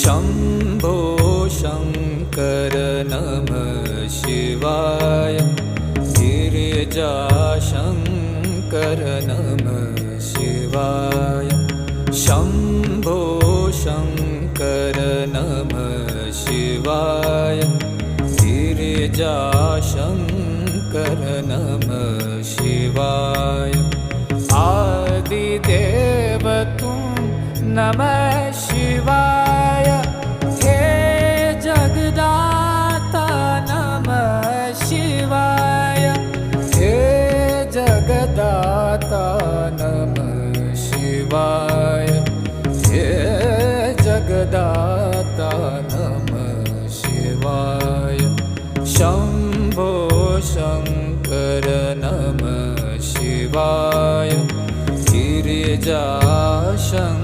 शम्भो शङ्कर नमः शिवाय गिरिजाशङ्कर नमः शिवाय शम्भो शङ्कर नमः शिवाय गिरिजाशङ्कर नमः शिवाय आदिदेव तुम नमः शिवाय हे जगदाता नमः शिवाय हे जगदाता नमः शिवाय हे जगदाता नमः शिवाय शम्भो शङ्कर नमः शिवाय गिरिजाशङ्कर